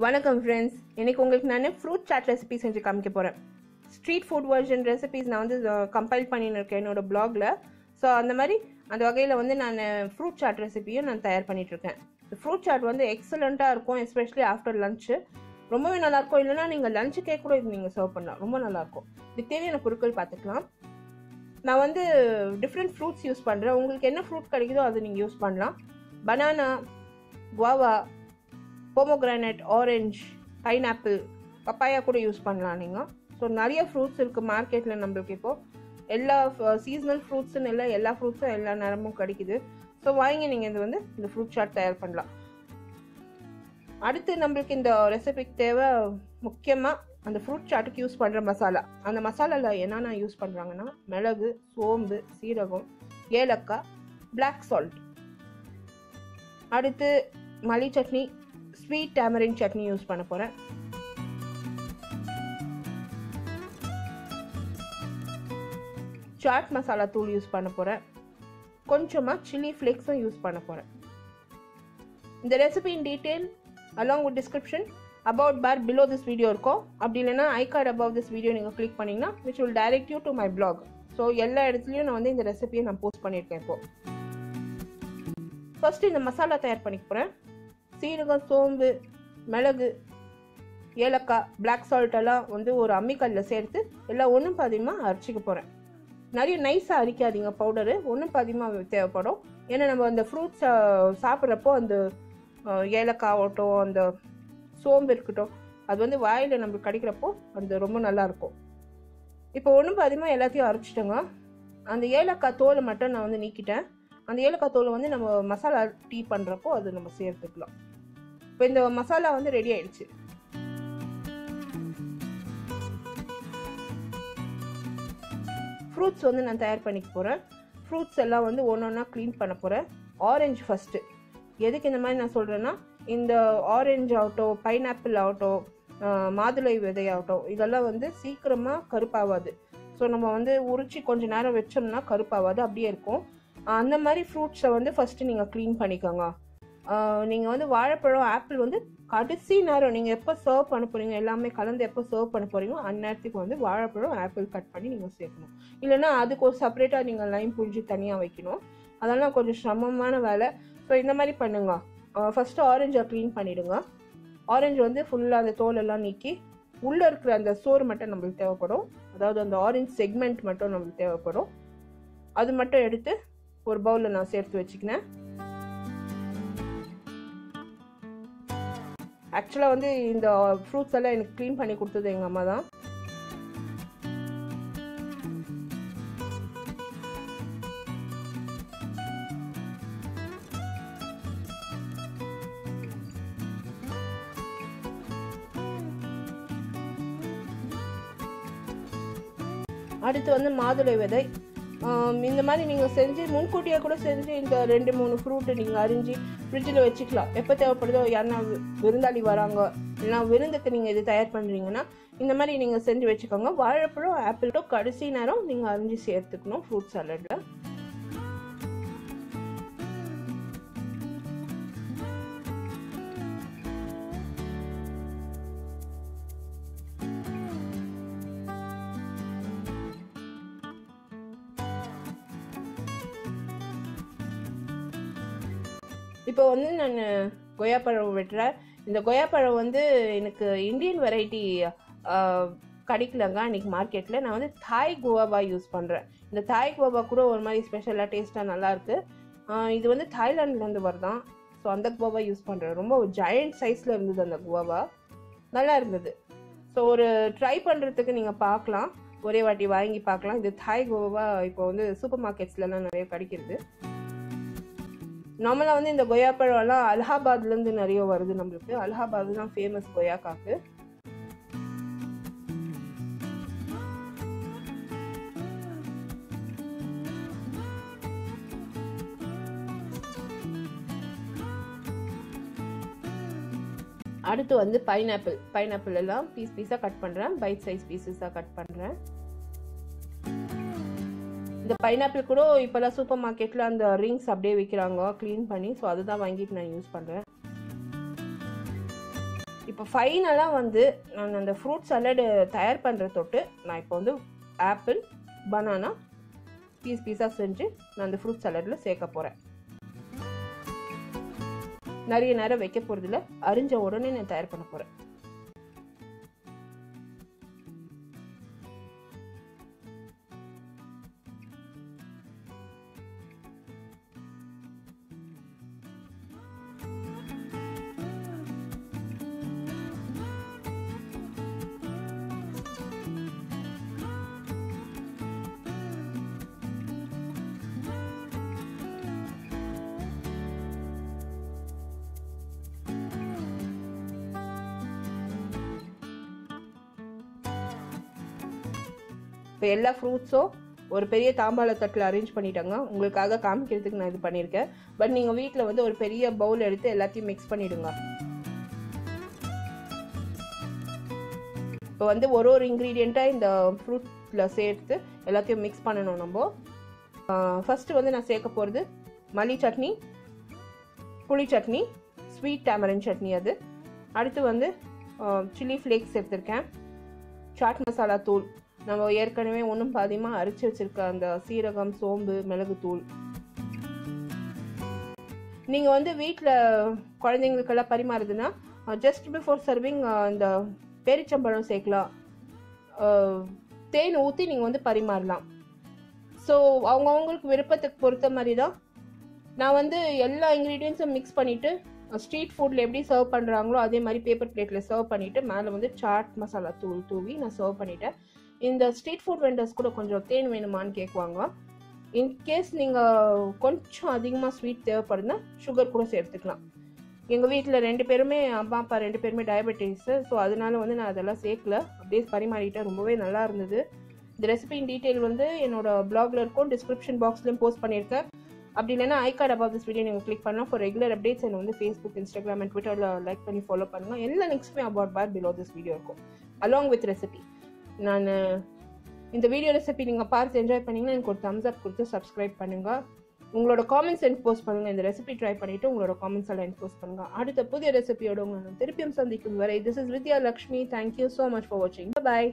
வணக்கம் ஃப்ரெண்ட்ஸ், இன்னைக்கு உங்களுக்கு நான் ஃப்ரூட் சாட் ரெசிபி செஞ்சு காமிக்க போகிறேன். ஸ்ட்ரீட் ஃபுட் வெர்ஷன் ரெசிபிஸ் நான் வந்து கம்பைல் பண்ணின்னு இருக்கேன் என்னோட பிளாகில். ஸோ அந்த மாதிரி அந்த வகையில் வந்து நான் ஃப்ரூட் சாட் ரெசிபியும் நான் தயார் பண்ணிகிட்ருக்கேன். ஃப்ரூட் சாட் வந்து எக்ஸலண்ட்டாக இருக்கும், எஸ்பெஷலி ஆஃப்டர் லஞ்சு ரொம்பவே நல்லாயிருக்கும். இல்லைனா நீங்கள் லஞ்சுக்கே கூட இது நீங்கள் சர்வ் பண்ணலாம், ரொம்ப நல்லாயிருக்கும். இதுக்கு தேவையான பொருட்கள் பார்த்துக்கலாம். நான் வந்து டிஃப்ரெண்ட் ஃப்ரூட்ஸ் யூஸ் பண்ணுறேன். உங்களுக்கு என்ன ஃப்ரூட் கிடைக்குதோ அதை நீங்கள் யூஸ் பண்ணலாம். Banana, guava, Pomegranate, orange, pineapple, papaya கூட யூஸ் பண்ணலாம் நீங்கள். ஸோ நிறைய ஃப்ரூட்ஸ் இருக்குது மார்க்கெட்டில். நம்மளுக்கு இப்போது எல்லா சீசனல் ஃப்ரூட்ஸுன்னு இல்லை, எல்லா ஃப்ரூட்ஸும் எல்லா நேரமும் கிடைக்குது. ஸோ வாங்கி நீங்கள் இது வந்து இந்த ஃப்ரூட் சாட் தயார் பண்ணலாம். அடுத்து நம்மளுக்கு இந்த ரெசிபிக்கு தேவை முக்கியமாக அந்த ஃப்ரூட் சாட்டுக்கு யூஸ் பண்ணுற மசாலா. அந்த மசாலாவில் என்னென்ன யூஸ் பண்ணுறாங்கன்னா மிளகு, சோம்பு, சீரகம், ஏலக்காய், பிளாக் சால்ட். அடுத்து மல்லி chutney, sweet Tamarind chutney use பண்ண போகிறேன். சாட் மசாலா தூள் யூஸ் பண்ண போகிறேன். கொஞ்சமாக சில்லி ஃப்ளேக்ஸும் யூஸ் பண்ண போகிறேன். இந்த recipe in detail along with description about bar below this video இருக்கும். அப்படி இல்லைன்னா I card above this video நீங்கள் கிளிக் பண்ணிங்கன்னா which will direct you to my blog. So எல்லா இடத்துலையும் நான் வந்து இந்த ரெசிபியை நான் போஸ்ட் பண்ணியிருக்கேன். இப்போது ஃபர்ஸ்ட் இந்த மசாலா தயார் பண்ணிக்க போகிறேன். சீரகம், சோம்பு, மிளகு, ஏலக்காய், பிளாக் சால்ட் எல்லாம் வந்து ஒரு அம்மிக்கல்லில் சேர்த்து எல்லாம் ஒன்றும் பாதியமாக அரைச்சிக்க போகிறேன். நிறைய நைஸாக அரைக்காதீங்க பவுடரு, ஒன்றும் பாதியமாக தேவைப்படும். ஏன்னா நம்ம அந்த ஃப்ரூட்ஸை சாப்பிட்றப்போ அந்த ஏலக்காய் ஆகட்டும், அந்த சோம்பு இருக்கட்டும், அது வந்து வாயில் நம்மளுக்கு கிடைக்கிறப்போ அந்த ரொம்ப நல்லாயிருக்கும். இப்போ ஒன்றும் பாதியமாக எல்லாத்தையும் அரைச்சிட்டோங்க. அந்த ஏலக்காய் தோலை மட்டும் நான் வந்து நீக்கிட்டேன். அந்த ஏலக்காய் தோலை வந்து நம்ம மசாலா டீ பண்ணுறப்போ அது நம்ம சேர்த்துக்கலாம். இப்போ இந்த மசாலா வந்து ரெடி ஆயிடுச்சு. ஃப்ரூட்ஸ் வந்து நான் தயார் பண்ணிக்க போகிறேன். ஃப்ரூட்ஸ் எல்லாம் வந்து ஒன்று ஒன்றா க்ளீன் பண்ண போகிறேன். Orange first. எதுக்கு இந்த மாதிரி நான் சொல்கிறேன்னா, இந்த ஆரஞ்சு ஆகட்டும், பைனாப்பிள் ஆகட்டும், மாதுளை விதையாகட்டும், இதெல்லாம் வந்து சீக்கிரமாக கருப்பாகாது. ஸோ நம்ம வந்து உரிச்சு கொஞ்சம் நேரம் வச்சோம்னா கருப்பாகாது, அப்படியே இருக்கும். அந்த மாதிரி ஃப்ரூட்ஸை வந்து ஃபஸ்ட்டு நீங்கள் க்ளீன் பண்ணிக்கோங்க. நீங்கள் வந்து வாழைப்பழம், ஆப்பிள் வந்து கடைசி நேரம் நீங்கள் எப்போ சர்வ் பண்ண போகிறீங்க, எல்லாமே கலந்து எப்போ சர்வ் பண்ண போகிறீங்களோ அந்நேரத்துக்கு வந்து வாழைப்பழம், ஆப்பிள் கட் பண்ணி நீங்கள் சேர்க்கணும். இல்லைன்னா அதுக்கு ஒரு செப்பரேட்டாக நீங்கள் லைம் புழிஞ்சு தனியாக வைக்கணும். அதெல்லாம் கொஞ்சம் சிரமமான வேலை. ஸோ இந்த மாதிரி பண்ணுங்க. ஃபஸ்ட்டு ஆரஞ்சை க்ளீன் பண்ணிவிடுங்க. ஆரஞ்சு வந்து ஃபுல்லாக அந்த தோல் எல்லாம் நீக்கி உள்ளே இருக்கிற அந்த சோறு மட்டும் நம்மளுக்கு தேவைப்படும். அதாவது அந்த ஆரஞ்சு செக்மெண்ட் மட்டும் நம்மளுக்கு தேவைப்படும். அது மட்டும் எடுத்து ஒரு பவுலில் நான் சேர்த்து வச்சுக்கினேன். ஆக்சுவலாக வந்து இந்த ஃப்ரூட்ஸ் எல்லாம் எனக்கு க்ளீன் பண்ணி கொடுத்தது எங்கள் அம்மா தான். அடுத்து வந்து மாதுளை விதை. இந்த மாதிரி நீங்கள் செஞ்சு முன்கூட்டியாக கூட செஞ்சு இந்த 2-3 ஃப்ரூட்டு நீங்கள் அரிஞ்சு ஃப்ரிட்ஜில் வச்சுக்கலாம். எப்போ தேவைப்படுதோ, யாருன்னா விருந்தாளி வராங்க இல்லைனா விருந்துக்கு நீங்கள் இது தயார் பண்ணுறீங்கன்னா இந்த மாதிரி நீங்கள் செஞ்சு வச்சுக்கோங்க. வாழைப்பழம், ஆப்பிள்டும் கடைசி நேரம் நீங்கள் அரிஞ்சு சேர்த்துக்கணும் ஃப்ரூட் சாலடில். இப்போ வந்து நான் கொய்யாப்பழம் வெட்டுறேன். இந்த கொய்யாப்பழம் வந்து எனக்கு இந்தியன் வெரைட்டி கிடைக்கலங்க அன்றைக்கி மார்க்கெட்டில். நான் வந்து தாய் குவாவா யூஸ் பண்ணுறேன். இந்த தாய் குவாவா கூட ஒரு மாதிரி ஸ்பெஷலாக டேஸ்ட்டாக நல்லாயிருக்கு. இது வந்து தாய்லாண்ட்லேருந்து வருதான். ஸோ அந்த குவாவா யூஸ் பண்ணுறேன். ரொம்ப ஜெயண்ட் சைஸில் இருந்தது அந்த குவாவா, நல்லா இருந்தது. ஸோ ஒரு ட்ரை பண்ணுறதுக்கு நீங்கள் பார்க்கலாம், ஒரே வாட்டி வாங்கி பார்க்கலாம். இது தாய் குவாவா இப்போ வந்து சூப்பர் மார்க்கெட்ஸ்லாம் நிறைய கிடைக்கிறது. நார்மலாக வந்து இந்த கொய்யாப்பழம்லாம் அலகாபாத்லேருந்து நிறைய வருது நம்மளுக்கு. அலகாபாத் தான் ஃபேமஸ் கொய்யாக்காக்கு. அடுத்து வந்து பைனாப்பிள் எல்லாம் பீஸாக கட் பண்ணுறேன். பைட் சைஸ் பீஸஸாக கட் பண்ணுறேன். இந்த பைனாப்பிள் கூட இப்போல்லாம் சூப்பர் மார்க்கெட்டில் அந்த ரிங்ஸ் அப்படியே விற்கிறாங்க க்ளீன் பண்ணி. ஸோ அதுதான் வாங்கிட்டு நான் யூஸ் பண்ணுறேன். இப்போ ஃபைனலாக வந்து நான் அந்த ஃப்ரூட் சலாடு தயார் பண்ணுற தொட்டு நான் இப்போ வந்து ஆப்பிள் பனானா பீஸாக செஞ்சு நான் அந்த ஃப்ரூட் சலாடில் சேர்க்க போகிறேன். நிறைய நேரம் வைக்க போகிறதில்ல, அரிஞ்ச உடனே நான் தயார் பண்ண போகிறேன். இப்போ எல்லா ஃப்ரூட்ஸும் ஒரு பெரிய தாம்பாள தட்டில் அரேஞ்ச் பண்ணிட்டாங்க. உங்களுக்காக காமிக்கிறதுக்கு நான் இது பண்ணியிருக்கேன். பட் நீங்கள் வீட்டில் வந்து ஒரு பெரிய பவுல் எடுத்து எல்லாத்தையும் மிக்ஸ் பண்ணிவிடுங்க. இப்போ வந்து ஒரு இன்க்ரீடியண்ட்டாக இந்த ஃப்ரூட்டில் சேர்த்து எல்லாத்தையும் மிக்ஸ் பண்ணணும். நம்ம ஃபஸ்ட்டு வந்து நான் சேர்க்க போகிறது மல்லி சட்னி, புளி சட்னி, ஸ்வீட் டேமரின் சட்னி. அது அடுத்து வந்து சில்லி ஃப்ளேக்ஸ் எடுத்திருக்கேன், சாட் மசாலா தூள், நம்ம ஏற்கனவே ஒன்றும் பாதியமாக அரைச்சி வச்சுருக்க அந்த சீரகம், சோம்பு, மிளகு தூள். நீங்கள் வந்து வீட்டில் குழந்தைங்களுக்கெல்லாம் பரிமாறுதுன்னா ஜஸ்ட் பிஃபோர் சர்விங் இந்த பேரிச்சம்பழம் சேர்க்கலாம், தேன் ஊற்றி நீங்கள் வந்து பரிமாறலாம். ஸோ அவங்கவுங்களுக்கு விருப்பத்துக்கு பொறுத்த மாதிரி தான். நான் வந்து எல்லா இன்க்ரீடியன்ஸும் மிக்ஸ் பண்ணிவிட்டு ஸ்ட்ரீட் ஃபுட்டில் எப்படி சர்வ் பண்ணுறாங்களோ அதே மாதிரி பேப்பர் பிளேட்டில் சர்வ் பண்ணிவிட்டு மேலே வந்து சாட் மசாலா தூள் தூவி நான் சர்வ் பண்ணிவிட்டேன். இந்த ஸ்ட்ரீட் ஃபுட் வெண்டர்ஸ் கூட கொஞ்சம் தேன் வேணுமான்னு கேட்குவாங்க. இன்கேஸ் நீங்கள் கொஞ்சம் அதிகமாக ஸ்வீட் தேவைப்படுதுன்னா சுகர் கூட சேர்த்துக்கலாம். எங்கள் வீட்டில் 2 பேருமே, அம்மா அப்பா 2 பேருமே டயபெட்டிஸு. ஸோ அதனால வந்து நான் அதெல்லாம் சேர்க்கல, அப்படியே பரிமாறிட்டேன். ரொம்பவே நல்லா இருந்தது. இந்த ரெசிபியின் டீட்டெயில் வந்து என்னோட பிளாக்ல இருக்கும், டிஸ்கிரிப்ஷன் பாக்ஸ்லையும் போஸ்ட் பண்ணியிருக்கேன். அப்படி இல்லைன்னா I card above this video நீங்கள் கிளிக் பண்ணலாம். ஃபார் ரெகுலர் அப்டேட்ஸ் என்னை வந்து ஃபேஸ்புக், இன்ஸ்டாகிராம் அண்ட் ட்விட்டரில் லைக் பண்ணி ஃபாலோ பண்ணுங்கள். எல்லா லிங்க்ஸுமே about bar below this video இருக்கும், அலாங் வித் ரெசிபி. நான் இந்த வீடியோ ரெசிபி நீங்கள் பார்த்து என்ஜாய் பண்ணிங்கன்னா எனக்கு ஒரு தம்ஸ் அப் கொடுத்து சப்ஸ்கிரைப் பண்ணுங்கள். உங்களோட காமெண்ட்ஸ் எனக்கு போஸ்ட் பண்ணுங்கள். இந்த ரெசிபி ட்ரை பண்ணிவிட்டு உங்களோட காமெண்ட்ஸ் எல்லாம் எனக்கு போஸ்ட் பண்ணுங்கள். அடுத்த புதிய ரெசிபியோட உங்களை திருப்பியும் சந்திக்கும் வரை, this is Vidya Lakshmi. Thank you so much for வாட்சிங். பாய்.